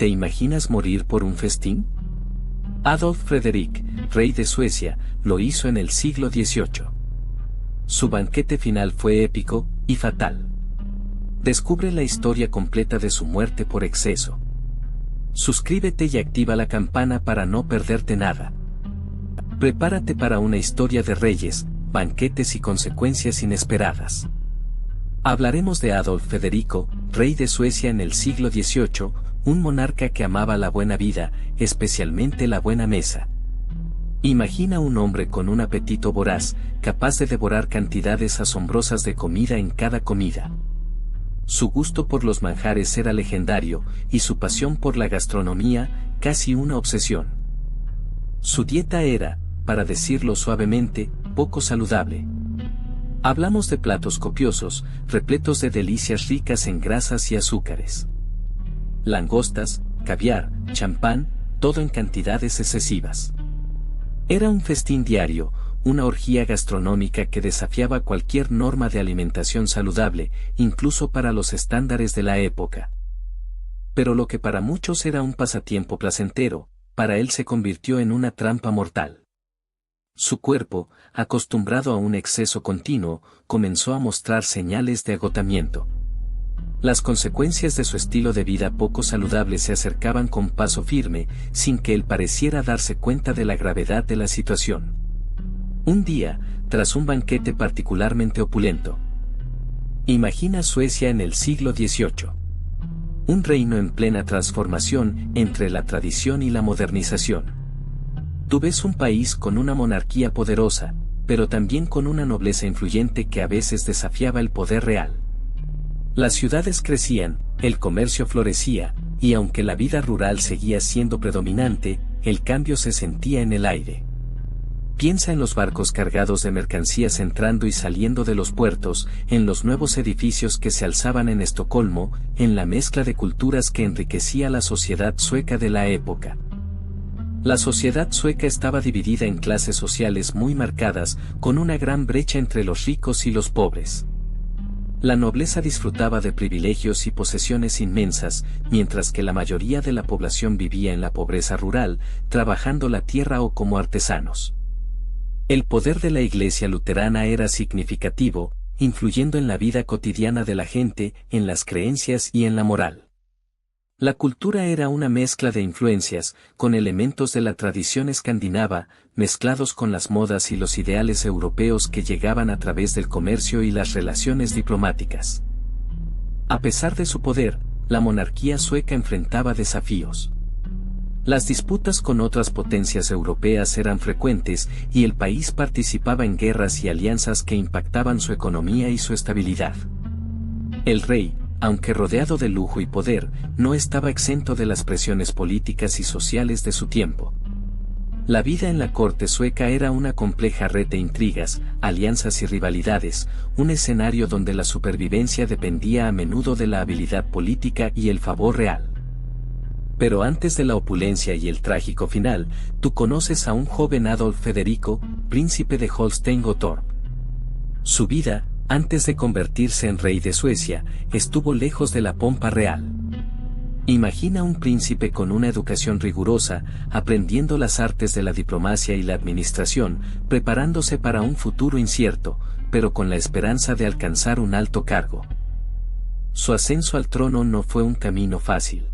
¿te imaginas morir por un festín? Adolf Fredrik, rey de Suecia, lo hizo en el siglo XVIII. Su banquete final fue épico y fatal. Descubre la historia completa de su muerte por exceso. Suscríbete y activa la campana para no perderte nada. Prepárate para una historia de reyes, banquetes y consecuencias inesperadas. Hablaremos de Adolf Federico, rey de Suecia en el siglo XVIII, un monarca que amaba la buena vida, especialmente la buena mesa. Imagina un hombre con un apetito voraz, capaz de devorar cantidades asombrosas de comida en cada comida. Su gusto por los manjares era legendario, y su pasión por la gastronomía, casi una obsesión. Su dieta era, para decirlo suavemente, poco saludable. Hablamos de platos copiosos, repletos de delicias ricas en grasas y azúcares. Langostas, caviar, champán, todo en cantidades excesivas. Era un festín diario, una orgía gastronómica que desafiaba cualquier norma de alimentación saludable, incluso para los estándares de la época. Pero lo que para muchos era un pasatiempo placentero, para él se convirtió en una trampa mortal. Su cuerpo, acostumbrado a un exceso continuo, comenzó a mostrar señales de agotamiento. Las consecuencias de su estilo de vida poco saludable se acercaban con paso firme, sin que él pareciera darse cuenta de la gravedad de la situación. Un día, tras un banquete particularmente opulento. Imagina Suecia en el siglo XVIII. Un reino en plena transformación entre la tradición y la modernización. Tú ves un país con una monarquía poderosa, pero también con una nobleza influyente que a veces desafiaba el poder real. Las ciudades crecían, el comercio florecía, y aunque la vida rural seguía siendo predominante, el cambio se sentía en el aire. Piensa en los barcos cargados de mercancías entrando y saliendo de los puertos, en los nuevos edificios que se alzaban en Estocolmo, en la mezcla de culturas que enriquecía la sociedad sueca de la época. La sociedad sueca estaba dividida en clases sociales muy marcadas, con una gran brecha entre los ricos y los pobres. La nobleza disfrutaba de privilegios y posesiones inmensas, mientras que la mayoría de la población vivía en la pobreza rural, trabajando la tierra o como artesanos. El poder de la Iglesia luterana era significativo, influyendo en la vida cotidiana de la gente, en las creencias y en la moral. La cultura era una mezcla de influencias, con elementos de la tradición escandinava, mezclados con las modas y los ideales europeos que llegaban a través del comercio y las relaciones diplomáticas. A pesar de su poder, la monarquía sueca enfrentaba desafíos. Las disputas con otras potencias europeas eran frecuentes y el país participaba en guerras y alianzas que impactaban su economía y su estabilidad. El rey, aunque rodeado de lujo y poder, no estaba exento de las presiones políticas y sociales de su tiempo. La vida en la corte sueca era una compleja red de intrigas, alianzas y rivalidades, un escenario donde la supervivencia dependía a menudo de la habilidad política y el favor real. Pero antes de la opulencia y el trágico final, tú conoces a un joven Adolf Federico, príncipe de Holstein-Gottorp. Su vida, antes de convertirse en rey de Suecia, estuvo lejos de la pompa real. Imagina un príncipe con una educación rigurosa, aprendiendo las artes de la diplomacia y la administración, preparándose para un futuro incierto, pero con la esperanza de alcanzar un alto cargo. Su ascenso al trono no fue un camino fácil.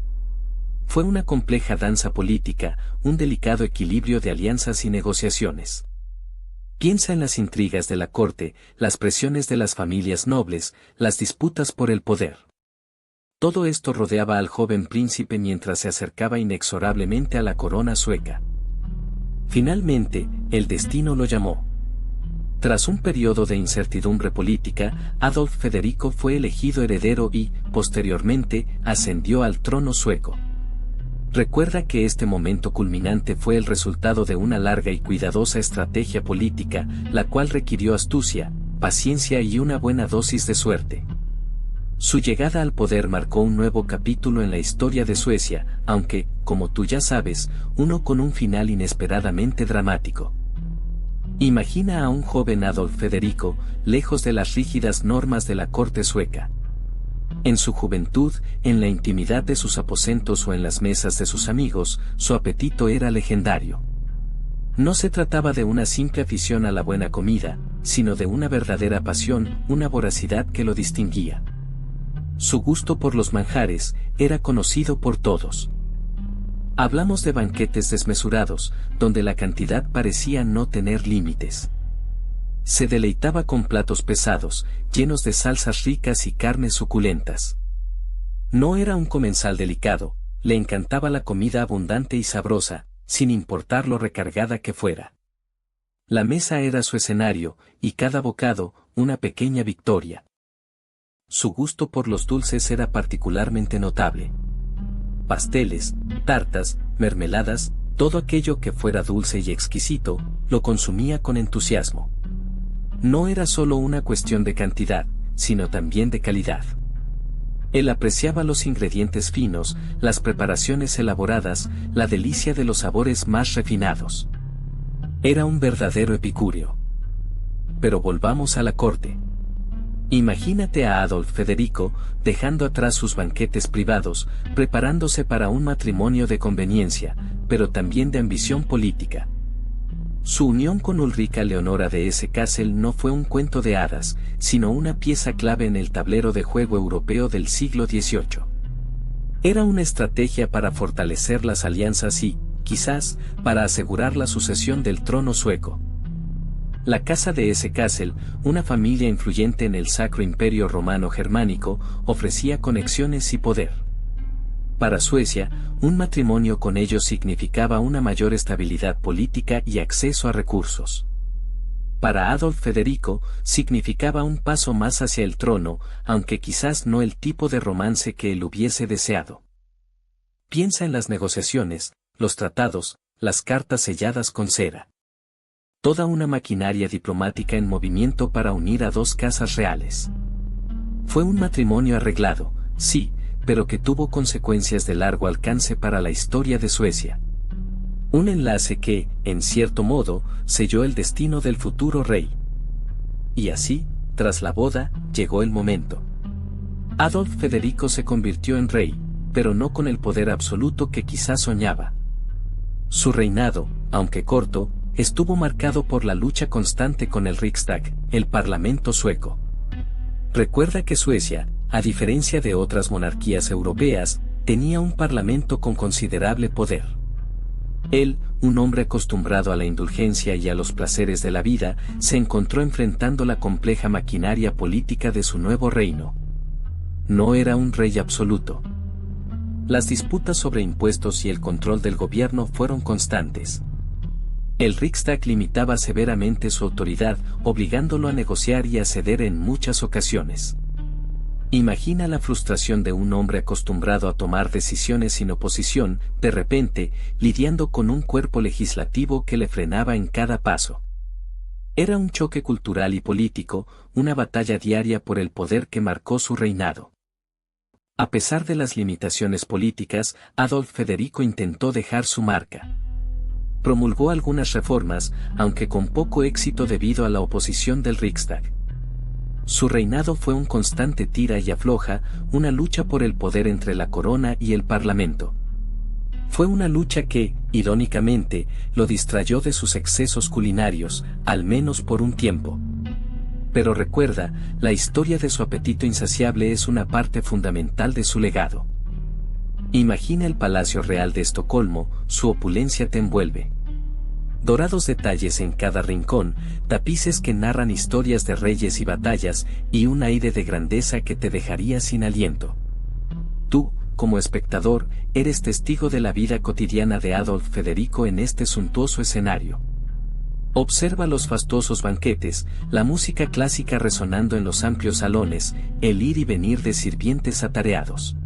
Fue una compleja danza política, un delicado equilibrio de alianzas y negociaciones. Piensa en las intrigas de la corte, las presiones de las familias nobles, las disputas por el poder. Todo esto rodeaba al joven príncipe mientras se acercaba inexorablemente a la corona sueca. Finalmente, el destino lo llamó. Tras un periodo de incertidumbre política, Adolf Federico fue elegido heredero y, posteriormente, ascendió al trono sueco. Recuerda que este momento culminante fue el resultado de una larga y cuidadosa estrategia política, la cual requirió astucia, paciencia y una buena dosis de suerte. Su llegada al poder marcó un nuevo capítulo en la historia de Suecia, aunque, como tú ya sabes, uno con un final inesperadamente dramático. Imagina a un joven Adolf Federico, lejos de las rígidas normas de la corte sueca. En su juventud, en la intimidad de sus aposentos o en las mesas de sus amigos, su apetito era legendario. No se trataba de una simple afición a la buena comida, sino de una verdadera pasión, una voracidad que lo distinguía. Su gusto por los manjares era conocido por todos. Hablamos de banquetes desmesurados, donde la cantidad parecía no tener límites. Se deleitaba con platos pesados, llenos de salsas ricas y carnes suculentas. No era un comensal delicado, le encantaba la comida abundante y sabrosa, sin importar lo recargada que fuera. La mesa era su escenario, y cada bocado, una pequeña victoria. Su gusto por los dulces era particularmente notable. Pasteles, tartas, mermeladas, todo aquello que fuera dulce y exquisito, lo consumía con entusiasmo. No era solo una cuestión de cantidad, sino también de calidad. Él apreciaba los ingredientes finos, las preparaciones elaboradas, la delicia de los sabores más refinados. Era un verdadero epicúreo. Pero volvamos a la corte. Imagínate a Adolf Federico, dejando atrás sus banquetes privados, preparándose para un matrimonio de conveniencia, pero también de ambición política. Su unión con Ulrica Leonora de Hesse-Kassel no fue un cuento de hadas, sino una pieza clave en el tablero de juego europeo del siglo XVIII. Era una estrategia para fortalecer las alianzas y, quizás, para asegurar la sucesión del trono sueco. La casa de Hesse-Kassel, una familia influyente en el Sacro Imperio Romano Germánico, ofrecía conexiones y poder. Para Suecia, un matrimonio con ellos significaba una mayor estabilidad política y acceso a recursos. Para Adolf Federico, significaba un paso más hacia el trono, aunque quizás no el tipo de romance que él hubiese deseado. Piensa en las negociaciones, los tratados, las cartas selladas con cera. Toda una maquinaria diplomática en movimiento para unir a dos casas reales. Fue un matrimonio arreglado, sí, pero que tuvo consecuencias de largo alcance para la historia de Suecia. Un enlace que, en cierto modo, selló el destino del futuro rey. Y así, tras la boda, llegó el momento. Adolf Federico se convirtió en rey, pero no con el poder absoluto que quizás soñaba. Su reinado, aunque corto, estuvo marcado por la lucha constante con el Riksdag, el parlamento sueco. Recuerda que Suecia, a diferencia de otras monarquías europeas, tenía un parlamento con considerable poder. Él, un hombre acostumbrado a la indulgencia y a los placeres de la vida, se encontró enfrentando la compleja maquinaria política de su nuevo reino. No era un rey absoluto. Las disputas sobre impuestos y el control del gobierno fueron constantes. El Riksdag limitaba severamente su autoridad, obligándolo a negociar y a ceder en muchas ocasiones. Imagina la frustración de un hombre acostumbrado a tomar decisiones sin oposición, de repente, lidiando con un cuerpo legislativo que le frenaba en cada paso. Era un choque cultural y político, una batalla diaria por el poder que marcó su reinado. A pesar de las limitaciones políticas, Adolf Federico intentó dejar su marca. Promulgó algunas reformas, aunque con poco éxito debido a la oposición del Riksdag. Su reinado fue un constante tira y afloja, una lucha por el poder entre la corona y el parlamento. Fue una lucha que, irónicamente, lo distrayó de sus excesos culinarios, al menos por un tiempo. Pero recuerda, la historia de su apetito insaciable es una parte fundamental de su legado. Imagina el Palacio Real de Estocolmo, su opulencia te envuelve. Dorados detalles en cada rincón, tapices que narran historias de reyes y batallas, y un aire de grandeza que te dejaría sin aliento. Tú, como espectador, eres testigo de la vida cotidiana de Adolf Federico en este suntuoso escenario. Observa los fastuosos banquetes, la música clásica resonando en los amplios salones, el ir y venir de sirvientes atareados.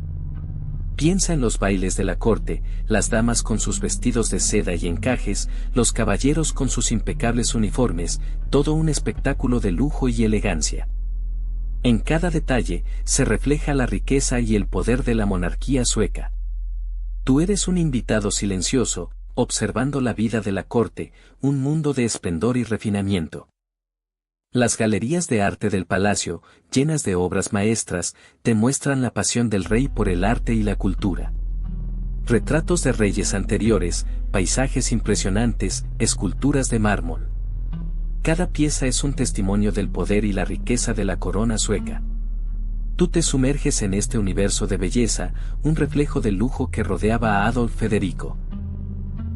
Piensa en los bailes de la corte, las damas con sus vestidos de seda y encajes, los caballeros con sus impecables uniformes, todo un espectáculo de lujo y elegancia. En cada detalle, se refleja la riqueza y el poder de la monarquía sueca. Tú eres un invitado silencioso, observando la vida de la corte, un mundo de esplendor y refinamiento. Las galerías de arte del palacio, llenas de obras maestras, te muestran la pasión del rey por el arte y la cultura. Retratos de reyes anteriores, paisajes impresionantes, esculturas de mármol. Cada pieza es un testimonio del poder y la riqueza de la corona sueca. Tú te sumerges en este universo de belleza, un reflejo del lujo que rodeaba a Adolf Federico.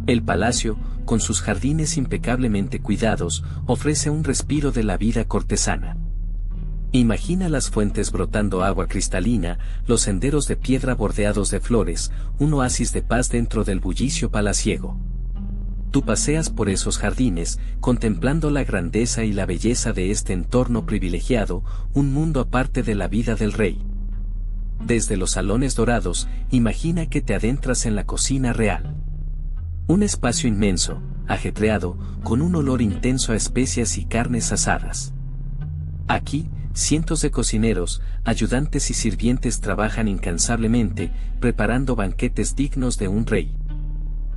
El palacio, con sus jardines impecablemente cuidados, ofrece un respiro de la vida cortesana. Imagina las fuentes brotando agua cristalina, los senderos de piedra bordeados de flores, un oasis de paz dentro del bullicio palaciego. Tú paseas por esos jardines, contemplando la grandeza y la belleza de este entorno privilegiado, un mundo aparte de la vida del rey. Desde los salones dorados, imagina que te adentras en la cocina real. Un espacio inmenso, ajetreado, con un olor intenso a especias y carnes asadas. Aquí, cientos de cocineros, ayudantes y sirvientes trabajan incansablemente, preparando banquetes dignos de un rey.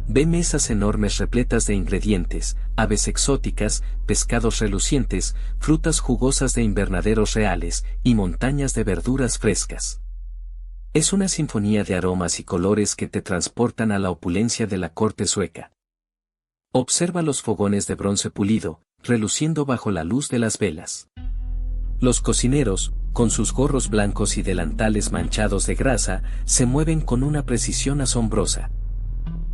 Ve mesas enormes repletas de ingredientes, aves exóticas, pescados relucientes, frutas jugosas de invernaderos reales, y montañas de verduras frescas. Es una sinfonía de aromas y colores que te transportan a la opulencia de la corte sueca. Observa los fogones de bronce pulido, reluciendo bajo la luz de las velas. Los cocineros, con sus gorros blancos y delantales manchados de grasa, se mueven con una precisión asombrosa.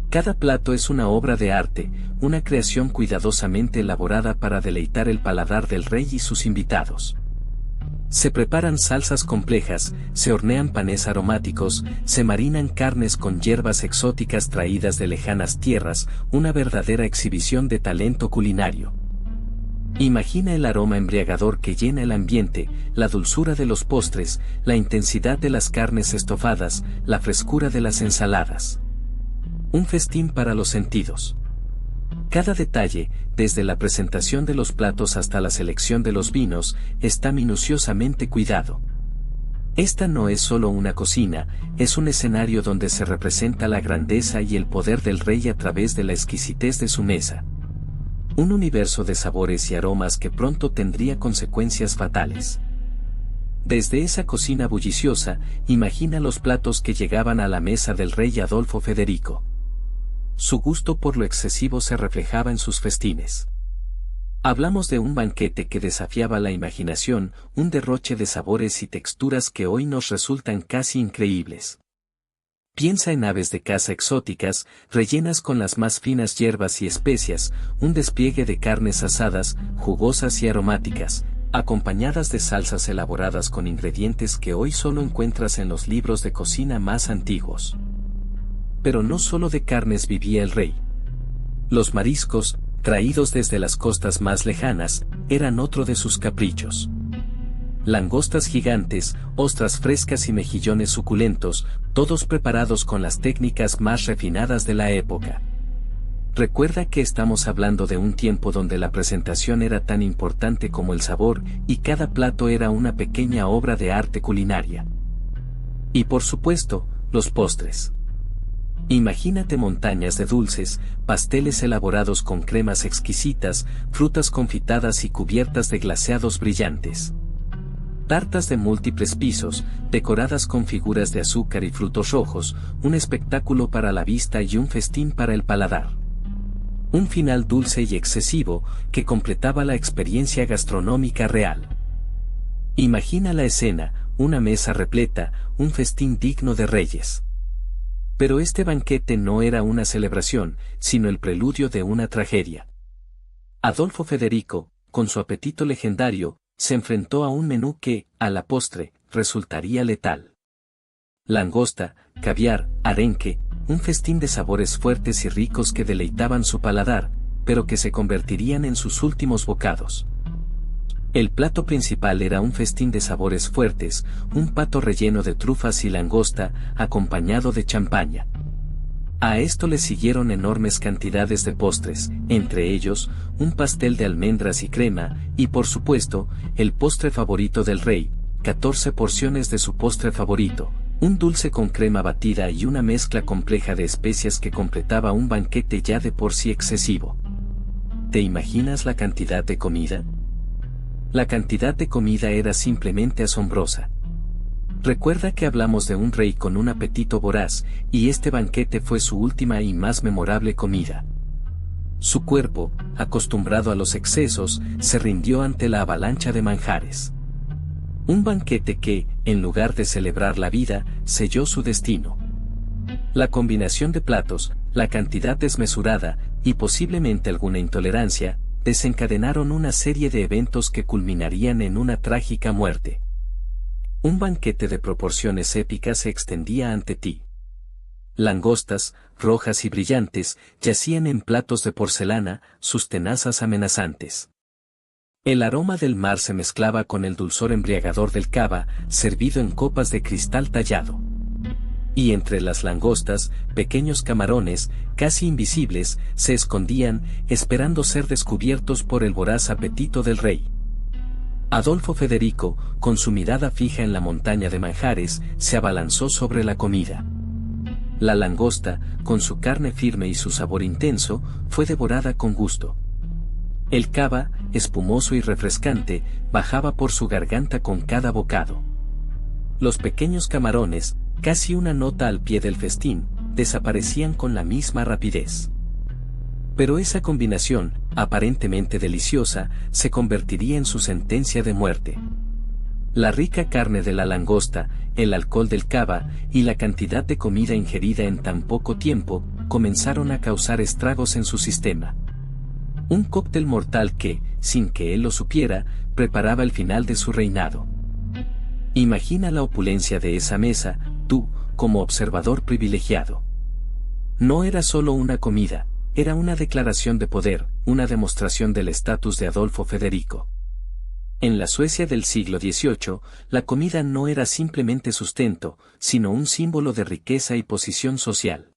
Cada plato es una obra de arte, una creación cuidadosamente elaborada para deleitar el paladar del rey y sus invitados. Se preparan salsas complejas, se hornean panes aromáticos, se marinan carnes con hierbas exóticas traídas de lejanas tierras, una verdadera exhibición de talento culinario. Imagina el aroma embriagador que llena el ambiente, la dulzura de los postres, la intensidad de las carnes estofadas, la frescura de las ensaladas. Un festín para los sentidos. Cada detalle, desde la presentación de los platos hasta la selección de los vinos, está minuciosamente cuidado. Esta no es solo una cocina, es un escenario donde se representa la grandeza y el poder del rey a través de la exquisitez de su mesa. Un universo de sabores y aromas que pronto tendría consecuencias fatales. Desde esa cocina bulliciosa, imagina los platos que llegaban a la mesa del rey Adolfo Federico. Su gusto por lo excesivo se reflejaba en sus festines. Hablamos de un banquete que desafiaba la imaginación, un derroche de sabores y texturas que hoy nos resultan casi increíbles. Piensa en aves de caza exóticas, rellenas con las más finas hierbas y especias, un despliegue de carnes asadas, jugosas y aromáticas, acompañadas de salsas elaboradas con ingredientes que hoy solo encuentras en los libros de cocina más antiguos. Pero no solo de carnes vivía el rey. Los mariscos, traídos desde las costas más lejanas, eran otro de sus caprichos. Langostas gigantes, ostras frescas y mejillones suculentos, todos preparados con las técnicas más refinadas de la época. Recuerda que estamos hablando de un tiempo donde la presentación era tan importante como el sabor, y cada plato era una pequeña obra de arte culinaria. Y por supuesto, los postres. Imagínate montañas de dulces, pasteles elaborados con cremas exquisitas, frutas confitadas y cubiertas de glaseados brillantes. Tartas de múltiples pisos, decoradas con figuras de azúcar y frutos rojos, un espectáculo para la vista y un festín para el paladar. Un final dulce y excesivo, que completaba la experiencia gastronómica real. Imagina la escena, una mesa repleta, un festín digno de reyes. Pero este banquete no era una celebración, sino el preludio de una tragedia. Adolfo Federico, con su apetito legendario, se enfrentó a un menú que, a la postre, resultaría letal. Langosta, caviar, arenque, un festín de sabores fuertes y ricos que deleitaban su paladar, pero que se convertirían en sus últimos bocados. El plato principal era un festín de sabores fuertes, un pato relleno de trufas y langosta, acompañado de champaña. A esto le siguieron enormes cantidades de postres, entre ellos, un pastel de almendras y crema, y por supuesto, el postre favorito del rey, 14 porciones de su postre favorito, un dulce con crema batida y una mezcla compleja de especias que completaba un banquete ya de por sí excesivo. ¿Te imaginas la cantidad de comida? La cantidad de comida era simplemente asombrosa. Recuerda que hablamos de un rey con un apetito voraz, y este banquete fue su última y más memorable comida. Su cuerpo, acostumbrado a los excesos, se rindió ante la avalancha de manjares. Un banquete que, en lugar de celebrar la vida, selló su destino. La combinación de platos, la cantidad desmesurada, y posiblemente alguna intolerancia, desencadenaron una serie de eventos que culminarían en una trágica muerte. Un banquete de proporciones épicas se extendía ante ti. Langostas, rojas y brillantes, yacían en platos de porcelana, sus tenazas amenazantes. El aroma del mar se mezclaba con el dulzor embriagador del cava, servido en copas de cristal tallado. Y entre las langostas, pequeños camarones, casi invisibles, se escondían, esperando ser descubiertos por el voraz apetito del rey. Adolfo Federico, con su mirada fija en la montaña de manjares, se abalanzó sobre la comida. La langosta, con su carne firme y su sabor intenso, fue devorada con gusto. El cava, espumoso y refrescante, bajaba por su garganta con cada bocado. Los pequeños camarones, casi una nota al pie del festín, desaparecían con la misma rapidez. Pero esa combinación, aparentemente deliciosa, se convertiría en su sentencia de muerte. La rica carne de la langosta, el alcohol del cava, y la cantidad de comida ingerida en tan poco tiempo, comenzaron a causar estragos en su sistema. Un cóctel mortal que, sin que él lo supiera, preparaba el final de su reinado. Imagina la opulencia de esa mesa, tú, como observador privilegiado. No era solo una comida, era una declaración de poder, una demostración del estatus de Adolfo Federico. En la Suecia del siglo XVIII, la comida no era simplemente sustento, sino un símbolo de riqueza y posición social.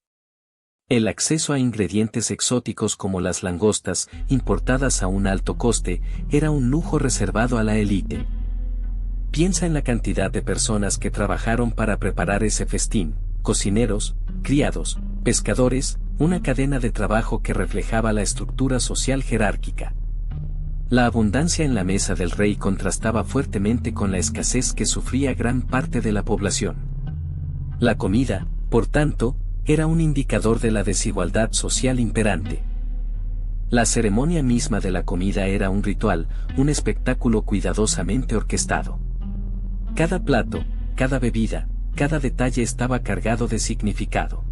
El acceso a ingredientes exóticos como las langostas, importadas a un alto coste, era un lujo reservado a la élite. Piensa en la cantidad de personas que trabajaron para preparar ese festín: cocineros, criados, pescadores, una cadena de trabajo que reflejaba la estructura social jerárquica. La abundancia en la mesa del rey contrastaba fuertemente con la escasez que sufría gran parte de la población. La comida, por tanto, era un indicador de la desigualdad social imperante. La ceremonia misma de la comida era un ritual, un espectáculo cuidadosamente orquestado. Cada plato, cada bebida, cada detalle estaba cargado de significado.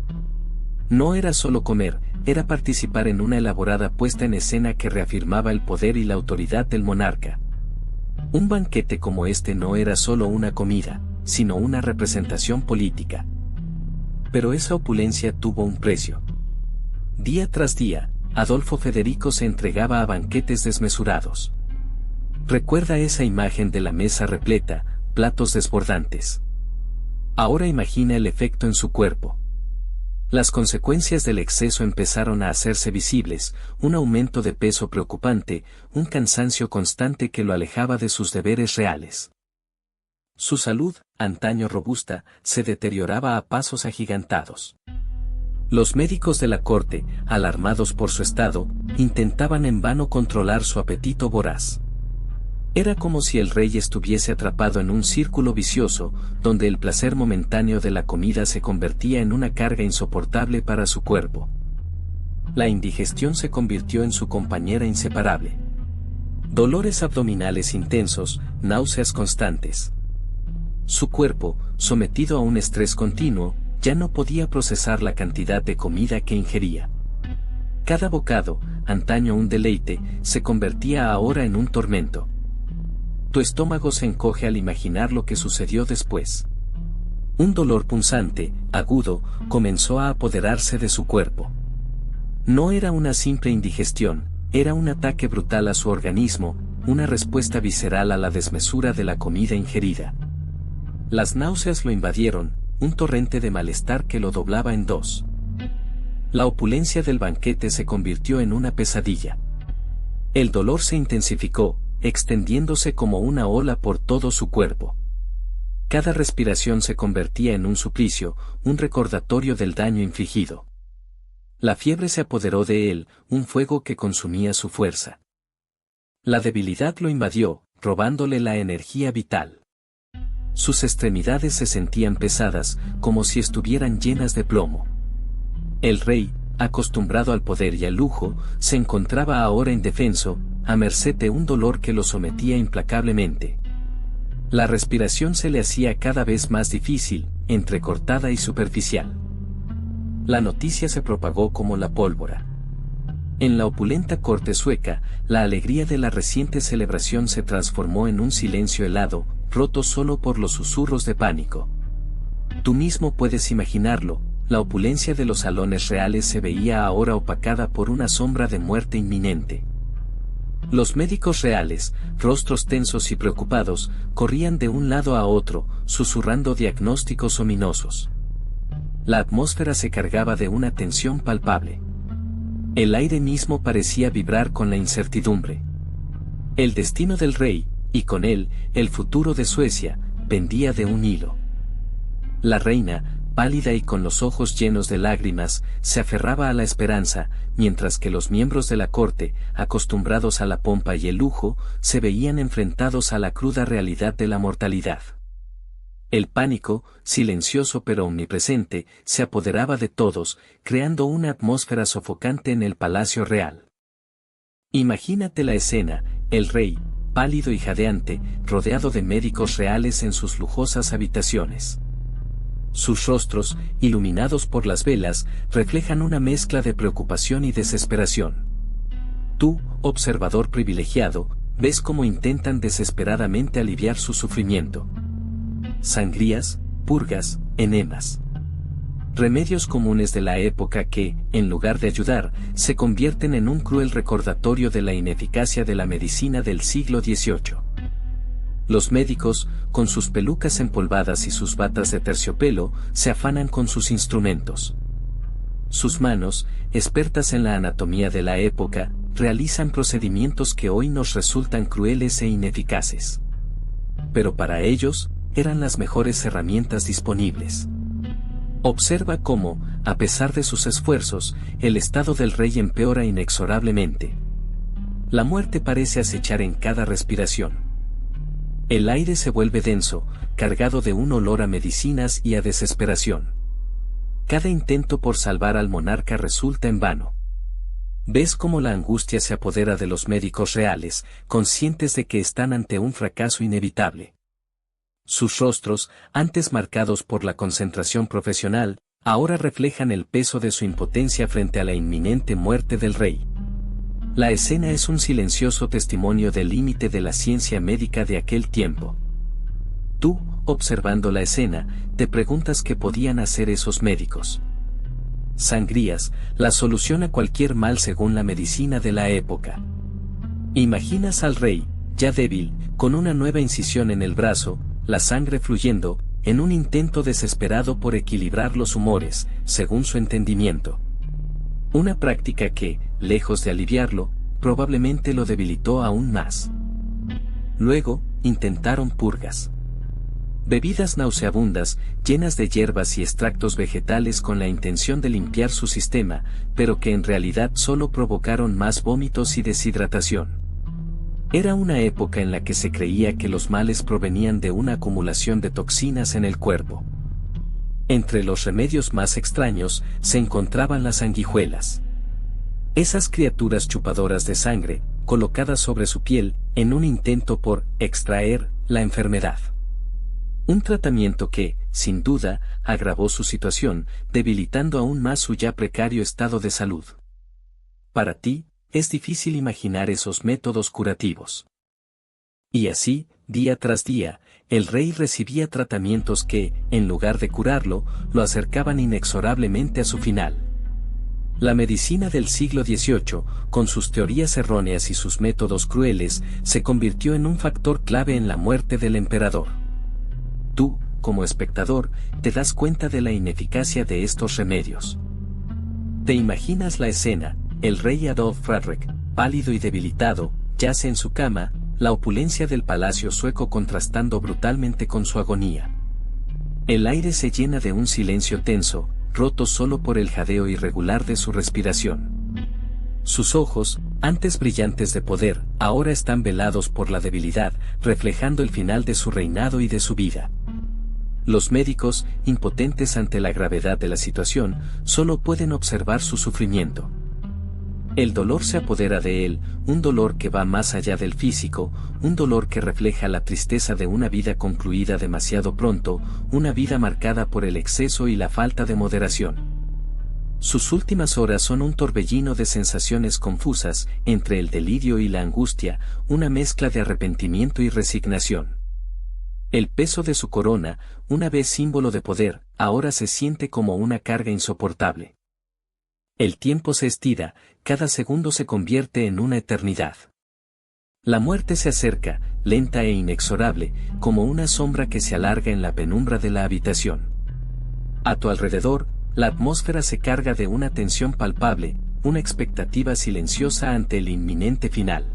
No era solo comer, era participar en una elaborada puesta en escena que reafirmaba el poder y la autoridad del monarca. Un banquete como este no era solo una comida, sino una representación política. Pero esa opulencia tuvo un precio. Día tras día, Adolfo Federico se entregaba a banquetes desmesurados. Recuerda esa imagen de la mesa repleta, platos desbordantes. Ahora imagina el efecto en su cuerpo. Las consecuencias del exceso empezaron a hacerse visibles: un aumento de peso preocupante, un cansancio constante que lo alejaba de sus deberes reales. Su salud, antaño robusta, se deterioraba a pasos agigantados. Los médicos de la corte, alarmados por su estado, intentaban en vano controlar su apetito voraz. Era como si el rey estuviese atrapado en un círculo vicioso, donde el placer momentáneo de la comida se convertía en una carga insoportable para su cuerpo. La indigestión se convirtió en su compañera inseparable. Dolores abdominales intensos, náuseas constantes. Su cuerpo, sometido a un estrés continuo, ya no podía procesar la cantidad de comida que ingería. Cada bocado, antaño un deleite, se convertía ahora en un tormento. Tu estómago se encoge al imaginar lo que sucedió después. Un dolor punzante, agudo, comenzó a apoderarse de su cuerpo. No era una simple indigestión, era un ataque brutal a su organismo, una respuesta visceral a la desmesura de la comida ingerida. Las náuseas lo invadieron, un torrente de malestar que lo doblaba en dos. La opulencia del banquete se convirtió en una pesadilla. El dolor se intensificó, extendiéndose como una ola por todo su cuerpo. Cada respiración se convertía en un suplicio, un recordatorio del daño infligido. La fiebre se apoderó de él, un fuego que consumía su fuerza. La debilidad lo invadió, robándole la energía vital. Sus extremidades se sentían pesadas, como si estuvieran llenas de plomo. El rey, acostumbrado al poder y al lujo, se encontraba ahora indefenso, a merced de un dolor que lo sometía implacablemente. La respiración se le hacía cada vez más difícil, entrecortada y superficial. La noticia se propagó como la pólvora. En la opulenta corte sueca, la alegría de la reciente celebración se transformó en un silencio helado, roto solo por los susurros de pánico. Tú mismo puedes imaginarlo, la opulencia de los salones reales se veía ahora opacada por una sombra de muerte inminente. Los médicos reales, rostros tensos y preocupados, corrían de un lado a otro, susurrando diagnósticos ominosos. La atmósfera se cargaba de una tensión palpable. El aire mismo parecía vibrar con la incertidumbre. El destino del rey, y con él, el futuro de Suecia, pendía de un hilo. La reina, pálida y con los ojos llenos de lágrimas, se aferraba a la esperanza, mientras que los miembros de la corte, acostumbrados a la pompa y el lujo, se veían enfrentados a la cruda realidad de la mortalidad. El pánico, silencioso pero omnipresente, se apoderaba de todos, creando una atmósfera sofocante en el palacio real. Imagínate la escena, el rey, pálido y jadeante, rodeado de médicos reales en sus lujosas habitaciones. Sus rostros, iluminados por las velas, reflejan una mezcla de preocupación y desesperación. Tú, observador privilegiado, ves cómo intentan desesperadamente aliviar su sufrimiento. Sangrías, purgas, enemas. Remedios comunes de la época que, en lugar de ayudar, se convierten en un cruel recordatorio de la ineficacia de la medicina del siglo XVIII. Los médicos, con sus pelucas empolvadas y sus batas de terciopelo, se afanan con sus instrumentos. Sus manos, expertas en la anatomía de la época, realizan procedimientos que hoy nos resultan crueles e ineficaces. Pero para ellos, eran las mejores herramientas disponibles. Observa cómo, a pesar de sus esfuerzos, el estado del rey empeora inexorablemente. La muerte parece acechar en cada respiración. El aire se vuelve denso, cargado de un olor a medicinas y a desesperación. Cada intento por salvar al monarca resulta en vano. Ves cómo la angustia se apodera de los médicos reales, conscientes de que están ante un fracaso inevitable. Sus rostros, antes marcados por la concentración profesional, ahora reflejan el peso de su impotencia frente a la inminente muerte del rey. La escena es un silencioso testimonio del límite de la ciencia médica de aquel tiempo. Tú, observando la escena, te preguntas qué podían hacer esos médicos. Sangrías, la solución a cualquier mal según la medicina de la época. Imaginas al rey, ya débil, con una nueva incisión en el brazo, la sangre fluyendo, en un intento desesperado por equilibrar los humores, según su entendimiento. Una práctica que, lejos de aliviarlo, probablemente lo debilitó aún más. Luego, intentaron purgas. Bebidas nauseabundas, llenas de hierbas y extractos vegetales con la intención de limpiar su sistema, pero que en realidad solo provocaron más vómitos y deshidratación. Era una época en la que se creía que los males provenían de una acumulación de toxinas en el cuerpo. Entre los remedios más extraños, se encontraban las sanguijuelas. Esas criaturas chupadoras de sangre, colocadas sobre su piel, en un intento por extraer la enfermedad. Un tratamiento que, sin duda, agravó su situación, debilitando aún más su ya precario estado de salud. Para ti, es difícil imaginar esos métodos curativos. Y así, día tras día, el rey recibía tratamientos que, en lugar de curarlo, lo acercaban inexorablemente a su final. La medicina del siglo XVIII, con sus teorías erróneas y sus métodos crueles, se convirtió en un factor clave en la muerte del emperador. Tú, como espectador, te das cuenta de la ineficacia de estos remedios. ¿Te imaginas la escena? El rey Adolf Fredrik, pálido y debilitado, yace en su cama, la opulencia del palacio sueco contrastando brutalmente con su agonía. El aire se llena de un silencio tenso, roto solo por el jadeo irregular de su respiración. Sus ojos, antes brillantes de poder, ahora están velados por la debilidad, reflejando el final de su reinado y de su vida. Los médicos, impotentes ante la gravedad de la situación, solo pueden observar su sufrimiento. El dolor se apodera de él, un dolor que va más allá del físico, un dolor que refleja la tristeza de una vida concluida demasiado pronto, una vida marcada por el exceso y la falta de moderación. Sus últimas horas son un torbellino de sensaciones confusas, entre el delirio y la angustia, una mezcla de arrepentimiento y resignación. El peso de su corona, una vez símbolo de poder, ahora se siente como una carga insoportable. El tiempo se estira, cada segundo se convierte en una eternidad. La muerte se acerca, lenta e inexorable, como una sombra que se alarga en la penumbra de la habitación. A tu alrededor, la atmósfera se carga de una tensión palpable, una expectativa silenciosa ante el inminente final.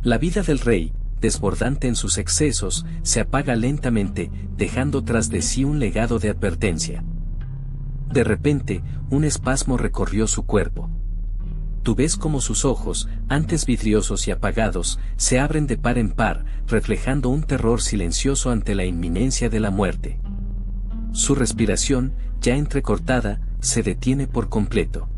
La vida del rey, desbordante en sus excesos, se apaga lentamente, dejando tras de sí un legado de advertencia. De repente, un espasmo recorrió su cuerpo. Tú ves cómo sus ojos, antes vidriosos y apagados, se abren de par en par, reflejando un terror silencioso ante la inminencia de la muerte. Su respiración, ya entrecortada, se detiene por completo.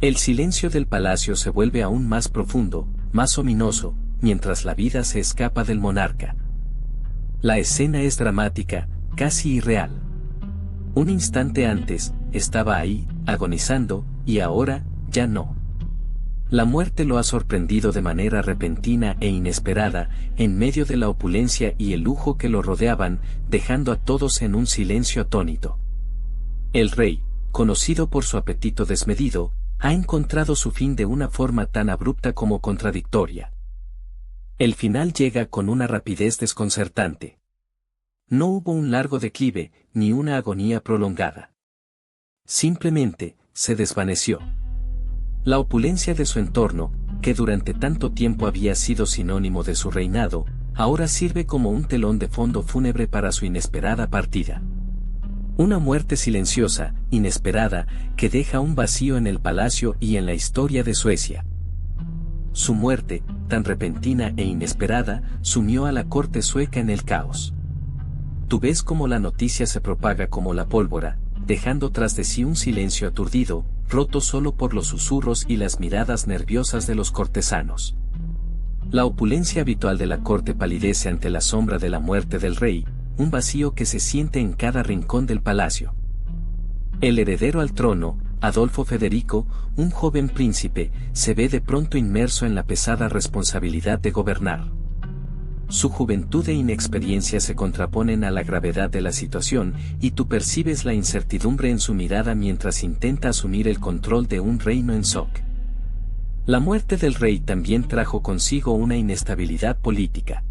El silencio del palacio se vuelve aún más profundo, más ominoso, mientras la vida se escapa del monarca. La escena es dramática, casi irreal. Un instante antes, estaba ahí, agonizando, y ahora, ya no. La muerte lo ha sorprendido de manera repentina e inesperada, en medio de la opulencia y el lujo que lo rodeaban, dejando a todos en un silencio atónito. El rey, conocido por su apetito desmedido, ha encontrado su fin de una forma tan abrupta como contradictoria. El final llega con una rapidez desconcertante. No hubo un largo declive, ni una agonía prolongada. Simplemente, se desvaneció. La opulencia de su entorno, que durante tanto tiempo había sido sinónimo de su reinado, ahora sirve como un telón de fondo fúnebre para su inesperada partida. Una muerte silenciosa, inesperada, que deja un vacío en el palacio y en la historia de Suecia. Su muerte, tan repentina e inesperada, sumió a la corte sueca en el caos. Tú ves cómo la noticia se propaga como la pólvora, dejando tras de sí un silencio aturdido, roto solo por los susurros y las miradas nerviosas de los cortesanos. La opulencia habitual de la corte palidece ante la sombra de la muerte del rey, un vacío que se siente en cada rincón del palacio. El heredero al trono, Adolfo Federico, un joven príncipe, se ve de pronto inmerso en la pesada responsabilidad de gobernar. Su juventud e inexperiencia se contraponen a la gravedad de la situación, y tú percibes la incertidumbre en su mirada mientras intenta asumir el control de un reino en shock. La muerte del rey también trajo consigo una inestabilidad política.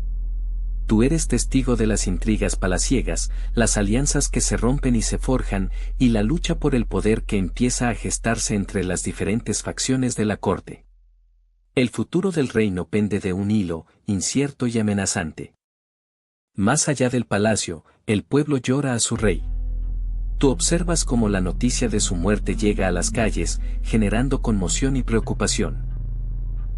Tú eres testigo de las intrigas palaciegas, las alianzas que se rompen y se forjan, y la lucha por el poder que empieza a gestarse entre las diferentes facciones de la corte. El futuro del reino pende de un hilo, incierto y amenazante. Más allá del palacio, el pueblo llora a su rey. Tú observas cómo la noticia de su muerte llega a las calles, generando conmoción y preocupación.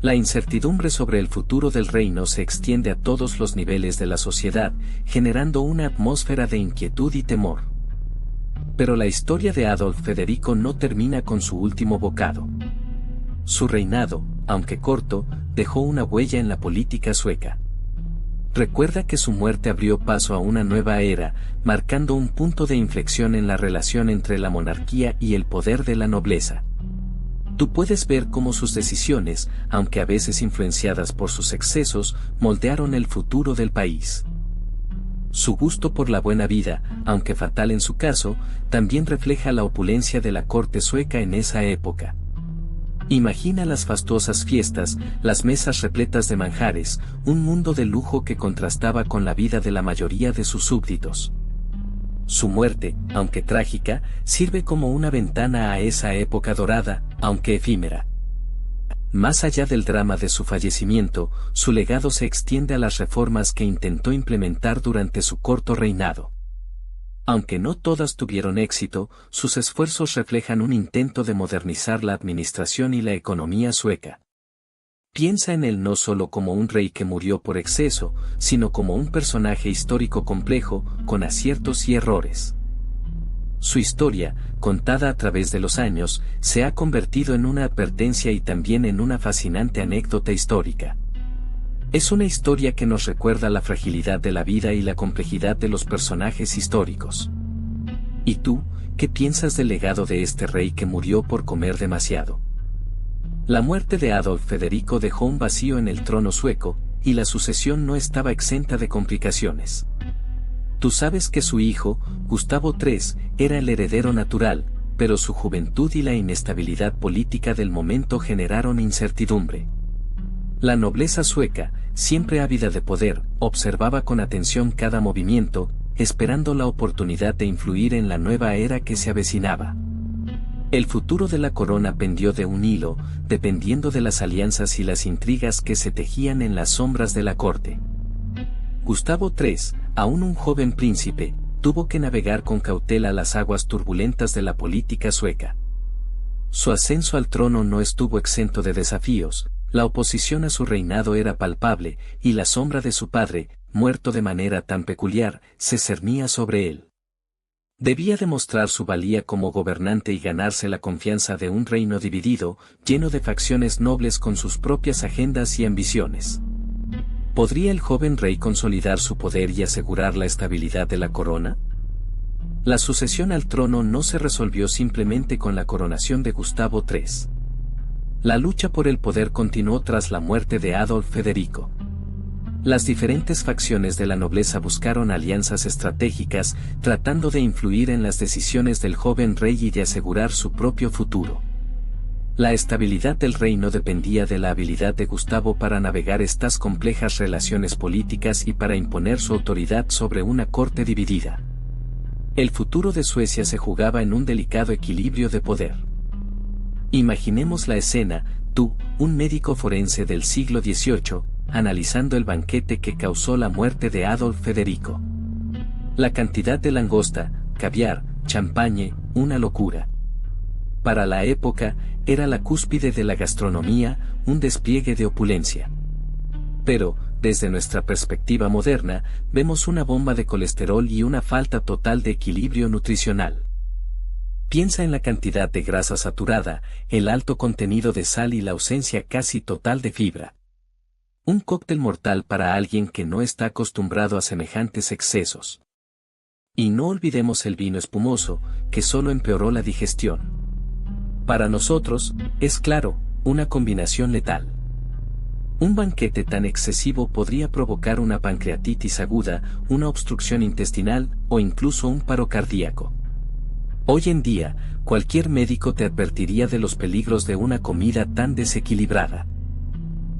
La incertidumbre sobre el futuro del reino se extiende a todos los niveles de la sociedad, generando una atmósfera de inquietud y temor. Pero la historia de Adolf Federico no termina con su último bocado. Su reinado, aunque corto, dejó una huella en la política sueca. Recuerda que su muerte abrió paso a una nueva era, marcando un punto de inflexión en la relación entre la monarquía y el poder de la nobleza. Tú puedes ver cómo sus decisiones, aunque a veces influenciadas por sus excesos, moldearon el futuro del país. Su gusto por la buena vida, aunque fatal en su caso, también refleja la opulencia de la corte sueca en esa época. Imagina las fastuosas fiestas, las mesas repletas de manjares, un mundo de lujo que contrastaba con la vida de la mayoría de sus súbditos. Su muerte, aunque trágica, sirve como una ventana a esa época dorada, aunque efímera. Más allá del drama de su fallecimiento, su legado se extiende a las reformas que intentó implementar durante su corto reinado. Aunque no todas tuvieron éxito, sus esfuerzos reflejan un intento de modernizar la administración y la economía sueca. Piensa en él no solo como un rey que murió por exceso, sino como un personaje histórico complejo, con aciertos y errores. Su historia, contada a través de los años, se ha convertido en una advertencia y también en una fascinante anécdota histórica. Es una historia que nos recuerda la fragilidad de la vida y la complejidad de los personajes históricos. ¿Y tú, qué piensas del legado de este rey que murió por comer demasiado? La muerte de Adolf Federico dejó un vacío en el trono sueco, y la sucesión no estaba exenta de complicaciones. Tú sabes que su hijo, Gustavo III, era el heredero natural, pero su juventud y la inestabilidad política del momento generaron incertidumbre. La nobleza sueca, siempre ávida de poder, observaba con atención cada movimiento, esperando la oportunidad de influir en la nueva era que se avecinaba. El futuro de la corona pendió de un hilo, dependiendo de las alianzas y las intrigas que se tejían en las sombras de la corte. Gustavo III, aún un joven príncipe, tuvo que navegar con cautela las aguas turbulentas de la política sueca. Su ascenso al trono no estuvo exento de desafíos, la oposición a su reinado era palpable, y la sombra de su padre, muerto de manera tan peculiar, se cernía sobre él. Debía demostrar su valía como gobernante y ganarse la confianza de un reino dividido, lleno de facciones nobles con sus propias agendas y ambiciones. ¿Podría el joven rey consolidar su poder y asegurar la estabilidad de la corona? La sucesión al trono no se resolvió simplemente con la coronación de Gustavo III. La lucha por el poder continuó tras la muerte de Adolf Federico. Las diferentes facciones de la nobleza buscaron alianzas estratégicas, tratando de influir en las decisiones del joven rey y de asegurar su propio futuro. La estabilidad del reino dependía de la habilidad de Gustavo para navegar estas complejas relaciones políticas y para imponer su autoridad sobre una corte dividida. El futuro de Suecia se jugaba en un delicado equilibrio de poder. Imaginemos la escena, tú, un médico forense del siglo XVIII, analizando el banquete que causó la muerte de Adolf Federico. La cantidad de langosta, caviar, champagne, una locura. Para la época, era la cúspide de la gastronomía, un despliegue de opulencia. Pero, desde nuestra perspectiva moderna, vemos una bomba de colesterol y una falta total de equilibrio nutricional. Piensa en la cantidad de grasa saturada, el alto contenido de sal y la ausencia casi total de fibra. Un cóctel mortal para alguien que no está acostumbrado a semejantes excesos. Y no olvidemos el vino espumoso, que solo empeoró la digestión. Para nosotros, es claro, una combinación letal. Un banquete tan excesivo podría provocar una pancreatitis aguda, una obstrucción intestinal o incluso un paro cardíaco. Hoy en día, cualquier médico te advertiría de los peligros de una comida tan desequilibrada.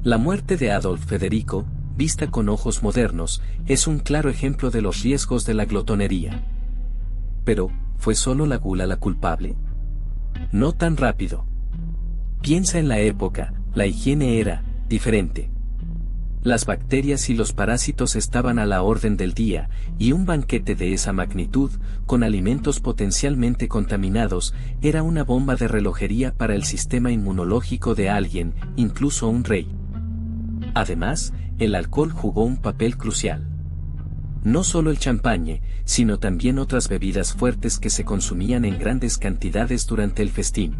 La muerte de Adolf Federico, vista con ojos modernos, es un claro ejemplo de los riesgos de la glotonería. Pero, ¿fue solo la gula la culpable? No tan rápido. Piensa en la época, la higiene era diferente. Las bacterias y los parásitos estaban a la orden del día, y un banquete de esa magnitud, con alimentos potencialmente contaminados, era una bomba de relojería para el sistema inmunológico de alguien, incluso un rey. Además, el alcohol jugó un papel crucial. No solo el champagne, sino también otras bebidas fuertes que se consumían en grandes cantidades durante el festín.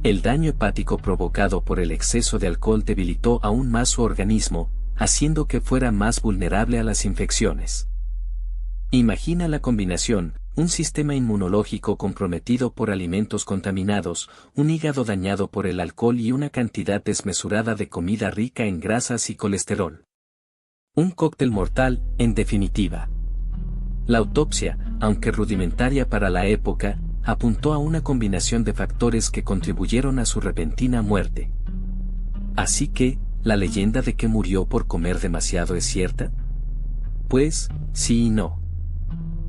El daño hepático provocado por el exceso de alcohol debilitó aún más su organismo, haciendo que fuera más vulnerable a las infecciones. Imagina la combinación, un sistema inmunológico comprometido por alimentos contaminados, un hígado dañado por el alcohol y una cantidad desmesurada de comida rica en grasas y colesterol. Un cóctel mortal, en definitiva. La autopsia, aunque rudimentaria para la época, apuntó a una combinación de factores que contribuyeron a su repentina muerte. Así que, ¿la leyenda de que murió por comer demasiado es cierta? Pues, sí y no.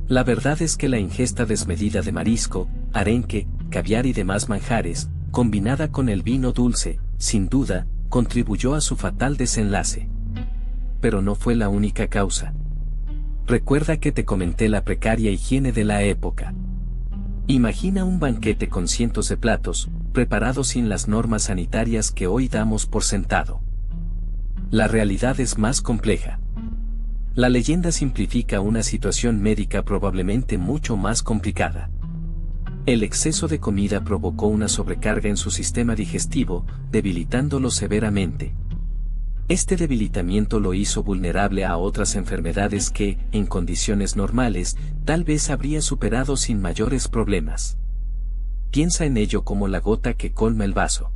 La verdad es que la ingesta desmedida de marisco, arenque, caviar y demás manjares, combinada con el vino dulce, sin duda, contribuyó a su fatal desenlace. Pero no fue la única causa. Recuerda que te comenté la precaria higiene de la época. Imagina un banquete con cientos de platos, preparados sin las normas sanitarias que hoy damos por sentado. La realidad es más compleja. La leyenda simplifica una situación médica probablemente mucho más complicada. El exceso de comida provocó una sobrecarga en su sistema digestivo, debilitándolo severamente. Este debilitamiento lo hizo vulnerable a otras enfermedades que, en condiciones normales, tal vez habría superado sin mayores problemas. Piensa en ello como la gota que colma el vaso.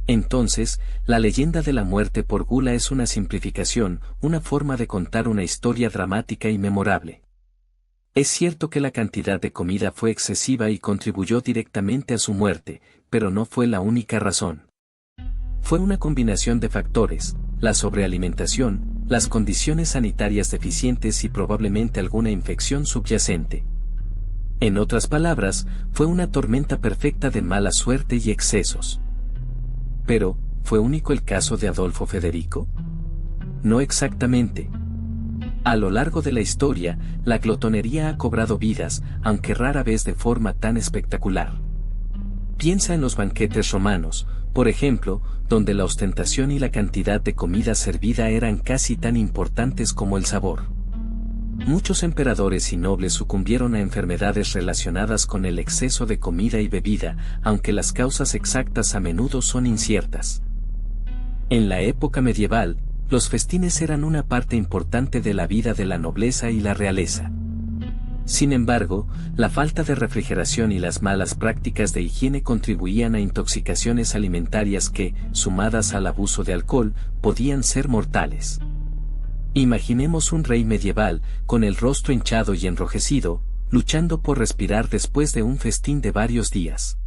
Entonces, la leyenda de la muerte por gula es una simplificación, una forma de contar una historia dramática y memorable. Es cierto que la cantidad de comida fue excesiva y contribuyó directamente a su muerte, pero no fue la única razón. Fue una combinación de factores: la sobrealimentación, las condiciones sanitarias deficientes y probablemente alguna infección subyacente. En otras palabras, fue una tormenta perfecta de mala suerte y excesos. Pero, ¿fue único el caso de Adolfo Federico? No exactamente. A lo largo de la historia, la glotonería ha cobrado vidas, aunque rara vez de forma tan espectacular. Piensa en los banquetes romanos, por ejemplo, donde la ostentación y la cantidad de comida servida eran casi tan importantes como el sabor. Muchos emperadores y nobles sucumbieron a enfermedades relacionadas con el exceso de comida y bebida, aunque las causas exactas a menudo son inciertas. En la época medieval, los festines eran una parte importante de la vida de la nobleza y la realeza. Sin embargo, la falta de refrigeración y las malas prácticas de higiene contribuían a intoxicaciones alimentarias que, sumadas al abuso de alcohol, podían ser mortales. Imaginemos un rey medieval, con el rostro hinchado y enrojecido, luchando por respirar después de un festín de varios días.